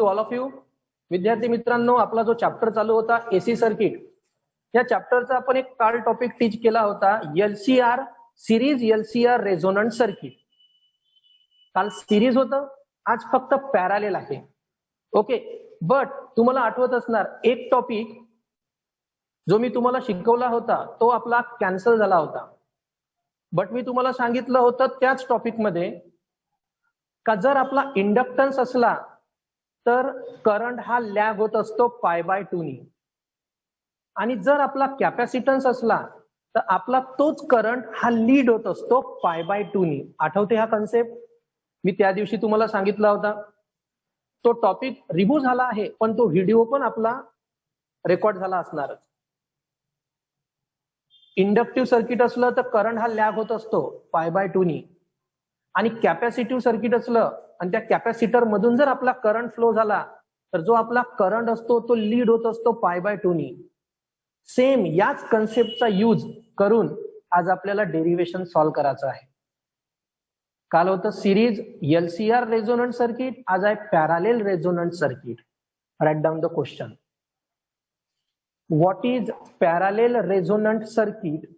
To all of you. विद्यार्थी मित्रांनो, आपला जो चॅप्टर चालू होता एसी सर्किट, या चॅप्टरचा आपण एक काल टॉपिक टीच केला होता LCR series LCR resonant circuit. काल सिरीज होतं, आज फक्त पॅरालेल आहे. ओके, बट तुम्हाला आठवत असणार एक टॉपिक जो मी तुम्हाला शिकवला होता तो आपला कॅन्सल झाला होता. बट मी तुम्हाला सांगितलं होतं त्याच टॉपिक मध्ये का जर आपला इंडक्टन्स असला तर करंट हा लॅग होत असतो π/2 नी, आणि जर आपला कॅपॅसिटन्स असला तर आपला तोच करंट हा लीड होत असतो π/2 नी. आठवते हा कन्सेप्ट? मी त्या दिवशी तुम्हाला सांगितला होता. तो टॉपिक रिमूव्ह झाला आहे पण तो व्हिडिओ पण आपला रेकॉर्ड झाला असणारच. इंडक्टिव्ह सर्किट असलं तर करंट हा लॅग होत असतो π/2 नी, आणि कॅपॅसिटिव्ह सर्किट असलं आणि त्या कॅपॅसिटर मधून जर आपला करंट फ्लो झाला तर जो आपला करंट असतो तो लीड होत असतो π/2 नी. सेम याच कन्सेप्टचा यूज करून आज आपल्याला डेरिव्हेशन सॉल्व्ह करायचं आहे. काल होतं सिरीज एलसीआर रेझोनंट सर्किट, आज आहे parallel resonant circuit. Write down the question. What is parallel resonant circuit?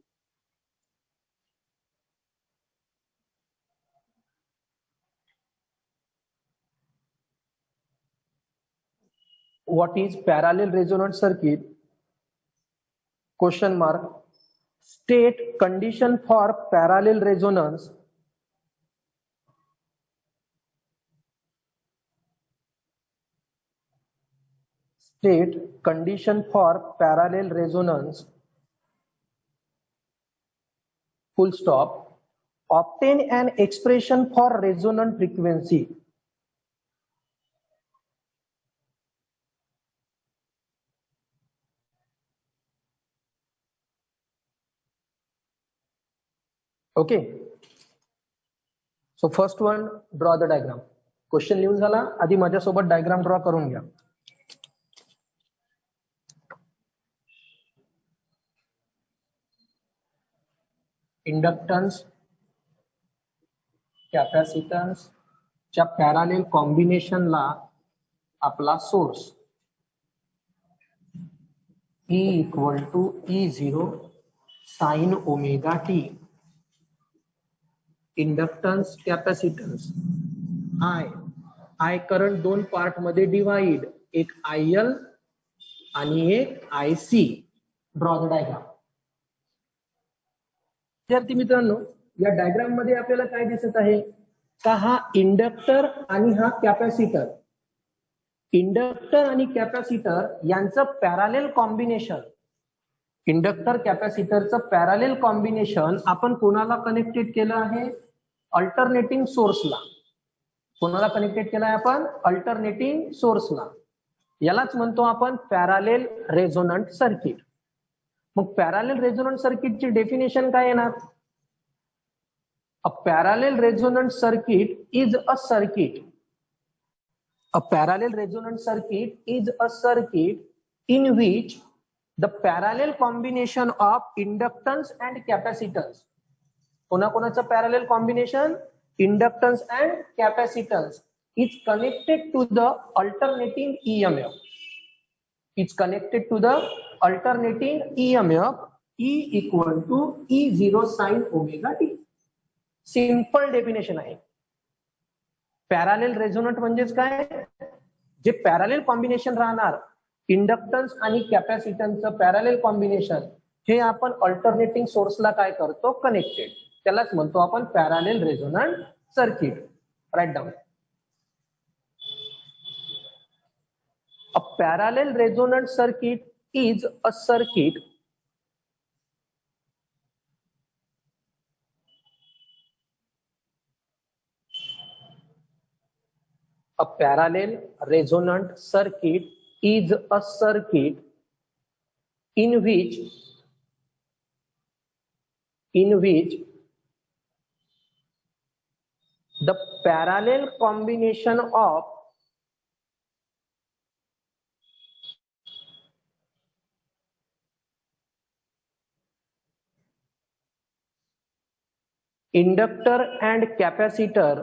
What is parallel resonant circuit? Question mark. State condition for parallel resonance. State condition for parallel resonance. Full stop. Obtain an expression for resonant frequency. Okay, so first one, draw the diagram. Question लिहून झाला, आधी माझ्यासोबत diagram draw करून घ्या. Inductance capacitance च्या parallel कॉम्बिनेशनला आपला source E = E0 sin omega T. Inductance capacitance I current दोन part मध्ये डिवाइड, एक IL आणि एक IC. Draw the diagram. विद्यार्थी मित्रांनो, या डायग्राम मध्ये आपल्याला काय दिसत आहे का हा इंडक्टर आणि हा कॅपॅसिटर. इंडक्टर आणि कॅपॅसिटर यांचं पॅरालेल कॉम्बिनेशन, इंडक्टर कॅपॅसिटरचं पॅरालेल कॉम्बिनेशन आपण कोणाला कनेक्टेड केलं आहे? अल्टरनेटिंग सोर्सला. कोणाला कनेक्टेड केलं आहे आपण? अल्टरनेटिंग सोर्सला. यालाच म्हणतो आपण पॅरालेल रेझोनंट सर्किट. मग पॅरालेल रेझोनंट सर्किटची डेफिनेशन काय येणार? A parallel resonant circuit is a circuit. A parallel resonant circuit is a circuit in which the parallel combination of inductance and capacitance. कोणाकोणाचं parallel combination? Inductance and capacitance is connected to the alternating EMF. It's connected to the alternating EMF E = E0 sin omega t. Simple definition आहे. Parallel resonant म्हणजेच काय? जे parallel combination राहणार inductance आणि कॅपॅसिटन्सचं parallel combination, हे आपण alternating सोर्सला काय करतो? कनेक्टेड. त्यालाच म्हणतो आपण parallel resonant circuit. Write down. A parallel resonant circuit is a circuit A parallel resonant circuit is a circuit in which the parallel combination of inductor and capacitor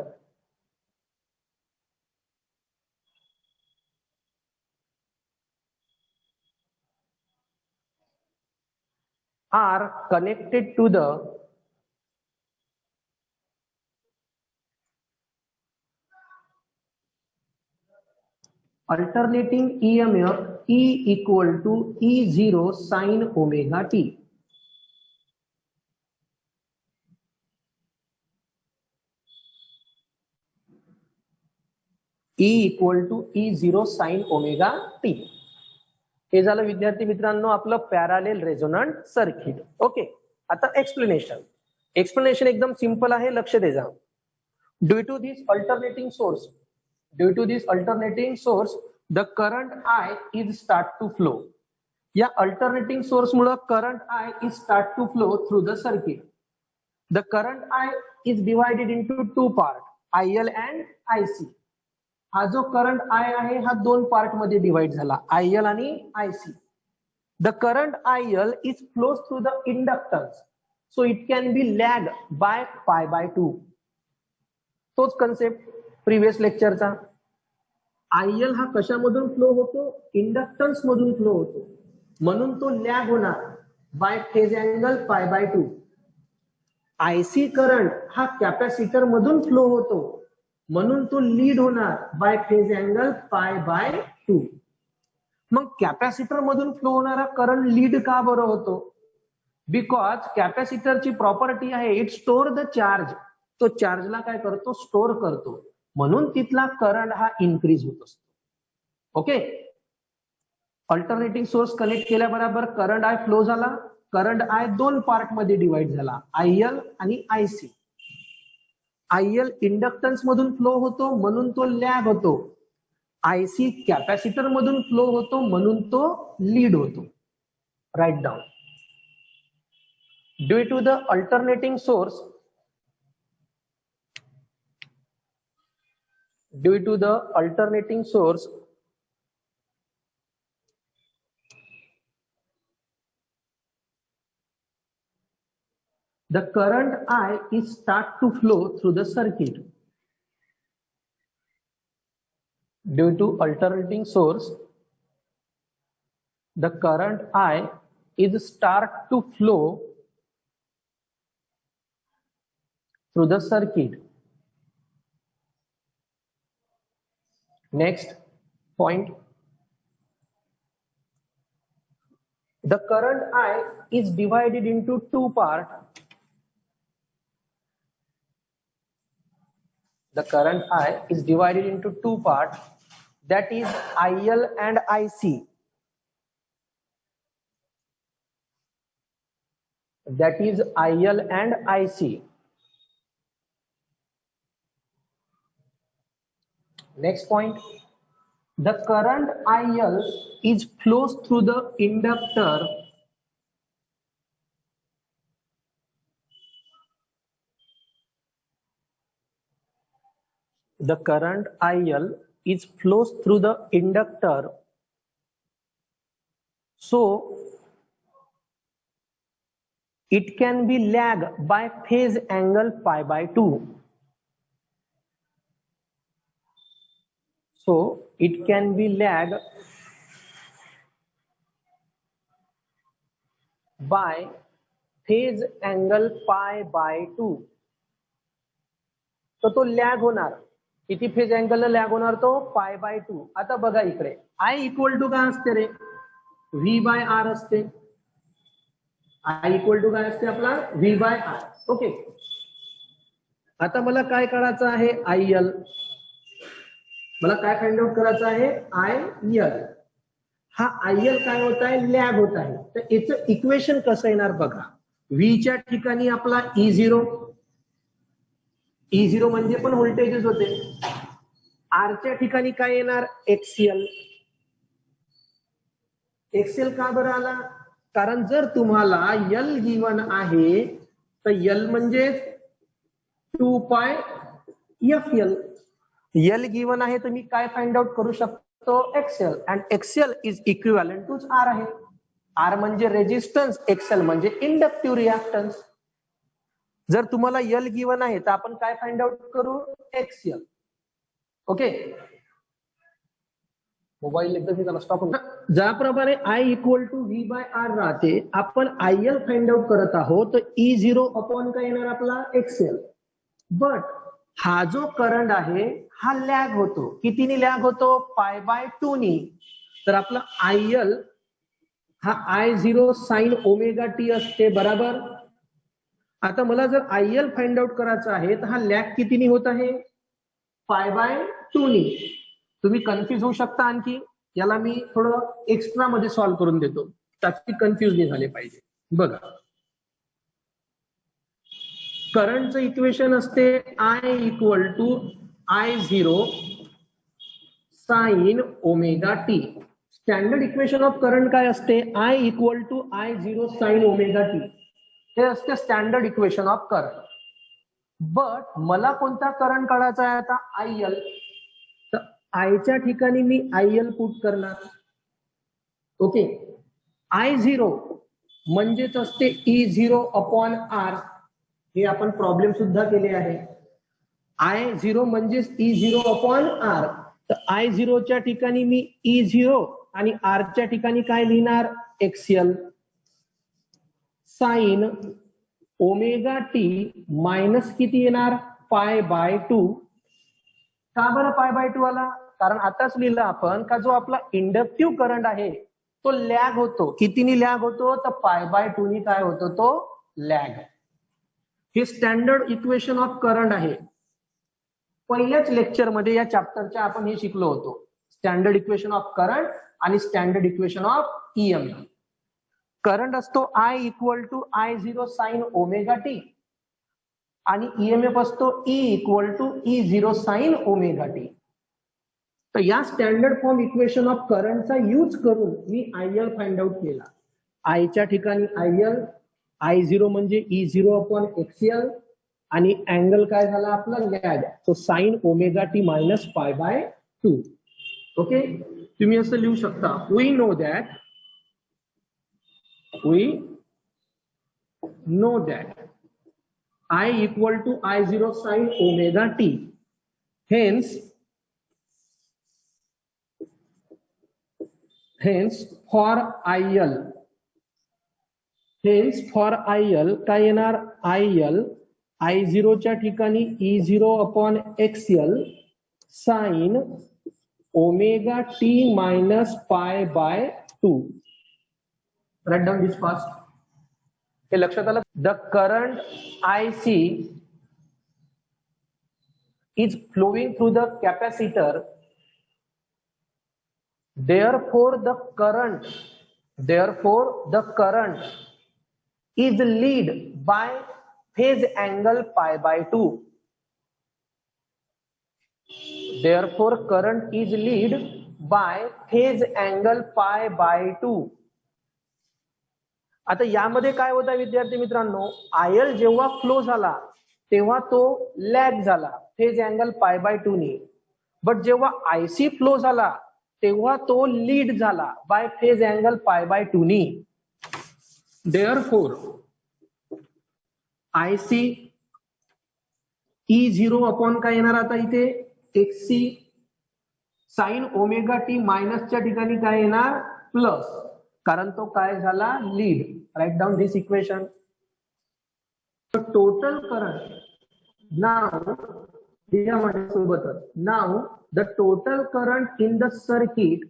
are connected to the alternating EMF E equal to E0 sin omega t. E equal to E0 sin omega t. हे झालं विद्यार्थी मित्रांनो आपलं parallel resonant circuit. Okay, आता explanation एकदम simple आहे, लक्ष द्या. Due to this alternating source the current I is start to flow. या अल्टरनेटिंग सोर्स मुळे current I is start to flow through the circuit. The current I is divided into two part, IL and IC. हा जो current I आहे हा दोन part मध्ये divide झाला, IL आणि IC. The current IL is flows through the inductance, so it can be lag by pi by 2. तोच concept previous लेक्चरचा. IL हा कशामधून फ्लो होतो? इंडक्टन्स मधून फ्लो होतो, म्हणून तो लॅग होणार by phase angle pi by 2. IC current हा कॅपॅसिटर मधून फ्लो होतो, म्हणून तो लीड होणार by phase angle pi by 2. मग कॅपॅसिटर मधून फ्लो होणारा करंट लीड का बरं होतो? बिकॉज कॅपॅसिटरची प्रॉपर्टी आहे इट स्टोर द चार्ज. तो चार्जला काय करतो? स्टोर करतो, म्हणून तिथला करंट हा इन्क्रीज होत असतो. ओके, अल्टरनेटिंग सोर्स कनेक्ट केल्याबरोबर करंट I फ्लो झाला. करंट I दोन पार्ट मध्ये डिवाइड झाला, IL आणि IC. IL इंडक्टन्स मधून फ्लो होतो म्हणून तो लॅग होतो, IC कॅपॅसिटर मधून फ्लो होतो म्हणून तो लीड होतो. Write down. Due to the alternating source the current I is start to flow through the circuit. Due to alternating source, the current I is start to flow through the circuit. Next point, the current I is divided into two parts. The current I is divided into two parts, that is IL and IC. That is IL and IC. Next point, the current IL is flows through the inductor the current IL is flows through the inductor, so it can be lag by phase angle pi by 2. So it can be lag by phase angle pi by 2. तो lag होणार किती phase angle lag होणार? तो पाय by 2. आता बघा इकडे I equal to काय असते रे? V बाय R असते. I इक्वल टू काय असते आपला? V bye R. ओके, आता मला काय करायचं आहे? IL. मला काय फाइंड आउट करायचं आहे? IL. हा IL काय होत आहे? लॅग होत आहे. तर याचं इक्वेशन कसं येणार बघा. V च्या ठिकाणी आपला E0. E0 म्हणजे पण व्होल्टेजेस होते. R च्या ठिकाणी काय येणार? XL. XL का बरं आला? कारण जर तुम्हाला L गिवन आहे तर L म्हणजे 2 पाय FL. L गिवन आहे तर मी काय फाइंड आउट करू शकतो? XL. And XL is equivalent to R आहे. R म्हणजे रेजिस्टन्स, XL म्हणजे इंडक्टिव्ह रिॲक्टन्स. जर तुम्हाला L गिवन आहे तर आपण काय फाइंड आउट करू? XL. ओके, मोबाईल एकदम स्टॉप होऊन ज्याप्रमाणे I equal to V by R राहते, आपण IL फाइंड आउट करत आहोत, तर E0 अपॉन काय येणार आपला XL. बट हा जो करंट आहे हा लॅग होतो. कितीने लॅग होतो? पाय बाय 2 नी. तर आपला IL हा I0 साइन ओमेगा टी असते, बरोबर. आता मला जर IL फाइंड आउट करायचा आहे तर हा लॅग कितीने होत आहे? पाय बाय 2 नी. तुम्ही कन्फ्युज होऊ शकता आणखी. याला मी थोडं एक्स्ट्रा मध्ये सॉल्व्ह करून देतो, ताकि कन्फ्युज नाही झाले पाहिजे. बघा, करंटचं इक्वेशन असते I equal to I0 sine omega T. Standard equation of current काय असते? I equal to I0 sine omega T. हे असते standard equation of current. But मला कोणता करंट काढायचा आहे आता? IL. तर आयच्या ठिकाणी मी IL पुट करणार. ओके. I0 म्हणजेच असते E0 अपॉन आर. हे आपण प्रॉब्लेम सुद्धा केले आहे. I0 म्हणजेच E0 अपॉन आर. तर I0 च्या ठिकाणी मी E0 आणि R च्या ठिकाणी काय लिहिणार? XL sign omega T minus किती येणार? पाय बाय 2. का बरं पाय बाय 2 आला? कारण आताच लिहिलं आपण का जो आपला इंडक्टिव्ह करंट आहे तो लॅग होतो. कितीनी लॅग होतो? तर पाय बाय 2 नी काय होतो? तो लॅग. हे स्टँडर्ड इक्वेशन ऑफ करंट आहे. पहिल्याच लेक्चर मध्ये या चॅप्टरच्या आपण हे शिकलो होतो, स्टँडर्ड इक्वेशन ऑफ करंट आणि standard equation of EMF. Current असतो I equal to I0 sine omega T आणि ईएमएफ असतो E equal to E0 sine omega T. तर या स्टँडर्ड फॉर्म इक्वेशन ऑफ करंटचा यूज करून मी IL फाइंड आउट केला. I च्या ठिकाणी IL, I0 म्हणजे E0 अपॉन XL आणि अँगल काय झाला आपला? Lag. So sine omega T minus pi by 2. Okay. तुम्ही असं लिहू शकता, we know that I equal to I0 sin omega t. Hence for IL काय येणार? IL I0 च्या ठिकाणी E0 upon XL sign omega T minus pi by 2. Right down this fast. हे लक्षात आलं? The current IC is flowing through the capacitor. Therefore the current is lead by phase angle pi by 2. Therefore current is lead by phase angle pi by 2. आता यामध्ये काय होतं विद्यार्थी मित्रांनो? IL जेव्हा फ्लो झाला तेव्हा तो लॅग झाला फेज अँगल पाय बाय 2 नी. बट जेव्हा IC फ्लो झाला तेव्हा तो लीड झाला bye phase angle pi by 2 नी. देअरफोर IC E0 अपॉन काय येणार आता इथे? XC साइन ओमेगा टी मायनसच्या ठिकाणी काय येणार? प्लस, कारण तो काय झाला? Lead. Write down this equation. Total current now सोबतच now the total current in the circuit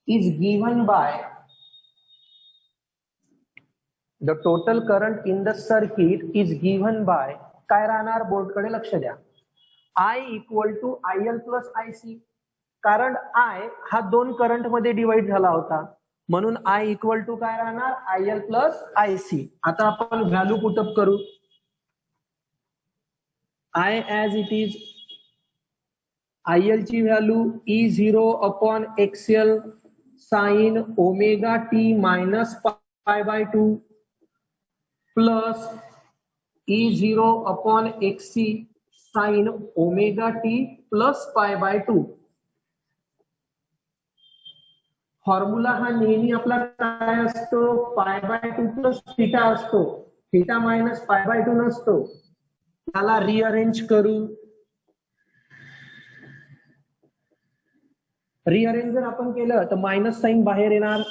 is given by काय राहणार? बोर्डकडे लक्ष द्या. I equal to IL plus IC. कारण I हा 2 करंट मध्ये डिवाइड झाला होता, म्हणून I इक्वल टू काय राहणार? IL plus IC. आता आपण व्हॅल्यू पुटअप करू. I as it is. IL ची value E0 upon XL sign omega T minus pi by 2 plus E0 upon XC sine omega T plus पाय by 2. Formula हा नेहमी आपला काय असतो? पाय बाय 2 प्लस थीटा असतो. थिटा मायनस π/2 नसतो, त्याला रिअरेंज करू. रिअरेंज जर आपण केलं तर मायनस साइन बाहेर येणार,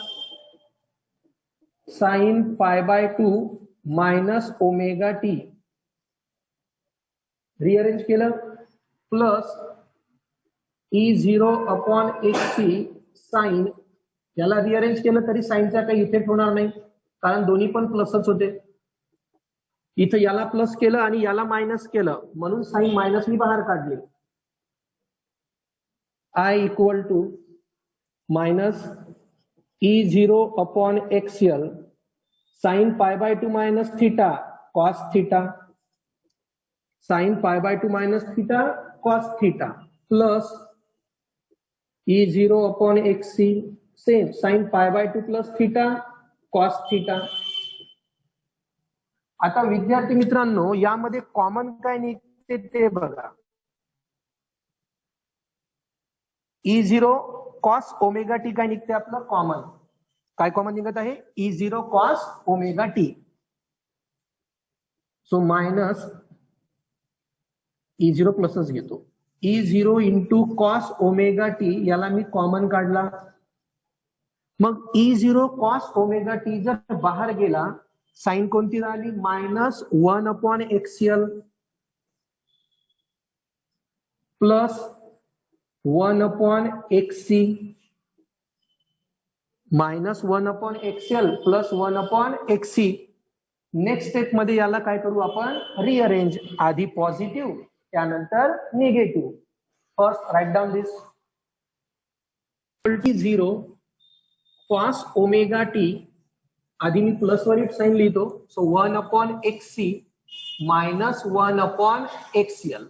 sine π/2 minus omega t. Rearrange केलं प्लस E0/xc साइन, याला रिअरेंज केलं तरी साइनचा काही इफेक्ट होणार नाही, कारण दोन्ही पण प्लसच होते. इथं याला प्लस केलं आणि याला मायनस केलं म्हणून साइन मायनस मी बाहेर काढले. I equal to minus E0/xl sine π/2 minus theta cos theta, sine π/2 minus theta cos theta plus E0/xc same sine π/2 plus theta cos theta. आता विद्यार्थी मित्रांनो, यामध्ये कॉमन काय निघते ते बघा. E0 कॉस ओमेगा टी काय निघते आपलं कॉमन. काय कॉमन निघत आहे? E0 cos omega T. So minus E0 प्लसच घेतो. E0 into cos omega T, याला मी कॉमन काढला. मग E0 कॉस ओमेगा टी जर बाहेर गेला, साइन कोणती राहिली? Minus 1/xl plus 1/xc minus 1/xl plus 1/xc. Next step मध्ये याला काय करू आपण? रिअरेंज. आधी पॉझिटिव्ह त्यानंतर negative. First write down this 0 cos omega T, आधी मी प्लस वर साइन लिहितो. So 1/xc minus 1/xl.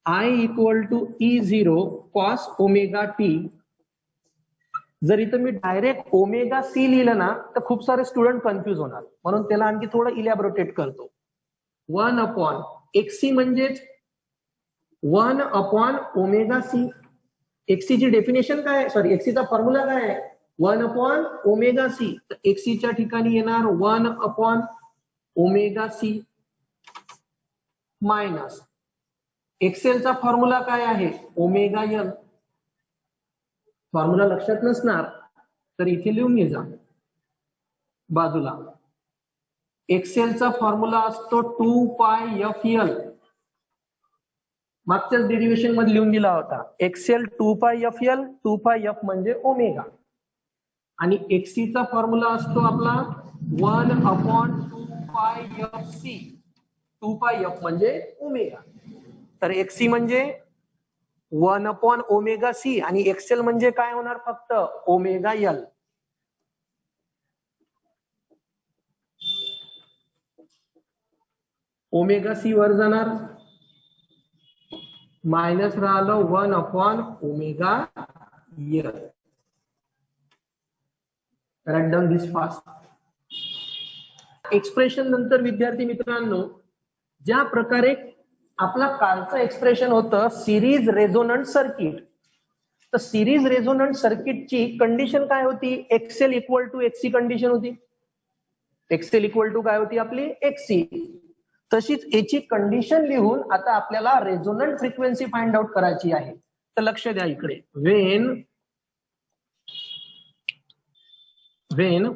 I equal to E0 cos omega T. जर इथं मी डायरेक्ट ओमेगा सी लिहिलं ना तर खूप सारे स्टुडंट कन्फ्युज होणार, म्हणून त्याला आणखी थोडं इलॅबोरेट करतो. 1/xc म्हणजेच 1/ओमेगा-सी. xc ची डेफिनेशन काय आहे? सॉरी, xc चा फॉर्म्युला काय आहे? 1/ओमेगा-सी. तर xc च्या ठिकाणी येणार 1/ओमेगा-सी मायनस एक्सेल चा फॉर्म्युला काय आहे? Omega L. फॉर्म्युला लक्षात नसणार तर इथे लिहून घे जा बाजूला. एक्सेलचा फॉर्म्युला असतो 2πfl. मागच्याच डेरिव्हेशन मध्ये लिहून दिला होता. एक्सेल 2πfl, 2πf म्हणजे ओमेगा, आणि xc चा फॉर्म्युला असतो आपला 1/2πfc. 2πf म्हणजे ओमेगा. तर xc म्हणजे 1/ओमेगा-सी आणि एक्सेल म्हणजे काय होणार? फक्त ओमेगा एल. ओमेगा-सी वर जाणार, मायनस राहिलं 1/ओमेगा-एल. राईट डाऊन दिस फास्ट. एक्सप्रेशन नंतर विद्यार्थी मित्रांनो, ज्या प्रकारे आपला कालचं एक्सप्रेशन होतं सिरीज रेझोनंट सर्किट, तर सिरीज रेझोनंट सर्किटची कंडिशन काय होती? एक्सेल इक्वल टू एक्सी कंडिशन होती. एक्सेल इक्वल टू काय होती आपली? एक्सी. तशीच याची कंडिशन लिहून आता आपल्याला रेझोनंट फ्रिक्वेन्सी फाइंड आउट करायची आहे. तर लक्ष द्या इकडे. When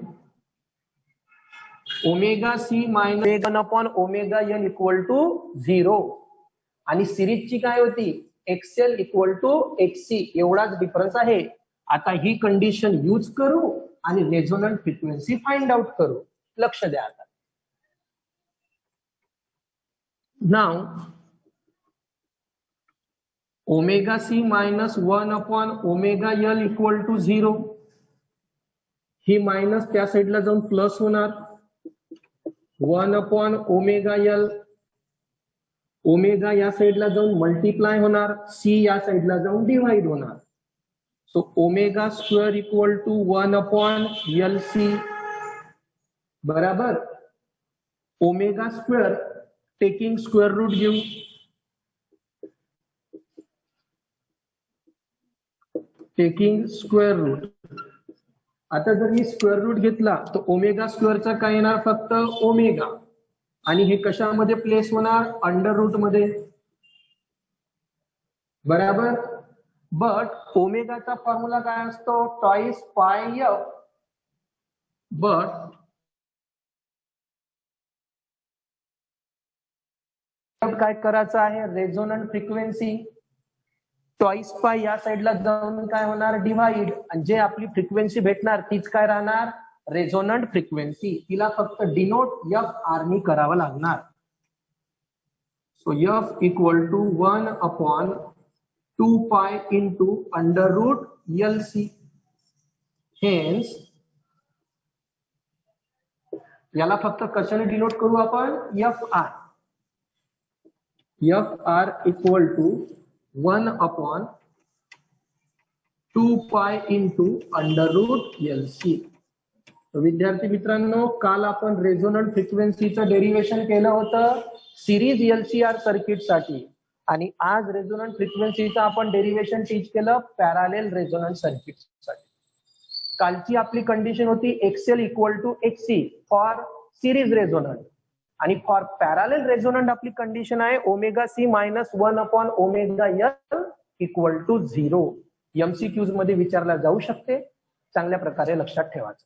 omega C minus one by omega L equal to 0, आणि सिरीजची काय होती? एक्सेल इक्वल टू एक्सी. एवढाच डिफरन्स आहे. आता ही कंडिशन यूज करू आणि रेझोनंट फ्रिक्वेन्सी फाइंड आउट करू. लक्ष द्या आता. Now omega C minus one by omega L equal to 0. ही मायनस त्या साईडला जाऊन प्लस होणार. 1/ओमेगा-एल, ओमेगा या साईडला जाऊन मल्टिप्लाय होणार, सी या साईडला जाऊन डिवाइड होणार. So omega square equal to 1/LC बराबर omega square taking square root घेऊ. टेकिंग स्क्वेअर रूट आता जर मी स्क्वेअर रूट घेतला तर ओमेगा स्क्वेअरचा काय येणार, फक्त ओमेगा, आणि हे कशामध्ये प्लेस होणार, अंडर रूट मध्ये, बरोबर. बट ओमेगाचा फॉर्म्युला काय असतो, टॉइस पाय एफ. बट काय करायचं आहे, रेझोनंट फ्रिक्वेन्सी टॉइस पाय या साईडला जाऊन काय होणार, डिव्हाइड, आणि जे आपली फ्रिक्वेन्सी भेटणार तीच काय राहणार, रेझोनंट फ्रिक्वेन्सी. तिला फक्त डिनोट एफ आर नी करावं लागणार. So F equal to 1/2 pi into under root L C. Hence याला फक्त कशाने डिनोट करू आपण, F R. F R equal to 1/2 pi into under root L C. विद्यार्थी मित्रांनो, काल आपण रेझोनंट फ्रिक्वेन्सीचं डेरिव्हेशन केलं होतं सिरीज एलसीआर सर्किट साठी, आणि आज रेझोनंट फ्रिक्वेन्सीचं आपण डेरिव्हेशन टीच केलं पॅरालेल रेझोनंट सर्किट साठी. कालची आपली कंडिशन होती XL equal to XC for series resonant, आणि फॉर पॅरालेल रेझोनंट आपली कंडिशन आहे omega C minus one by omega L equal to 0. MCQs मध्ये विचारला जाऊ शकते, चांगल्या प्रकारे लक्षात ठेवायचं.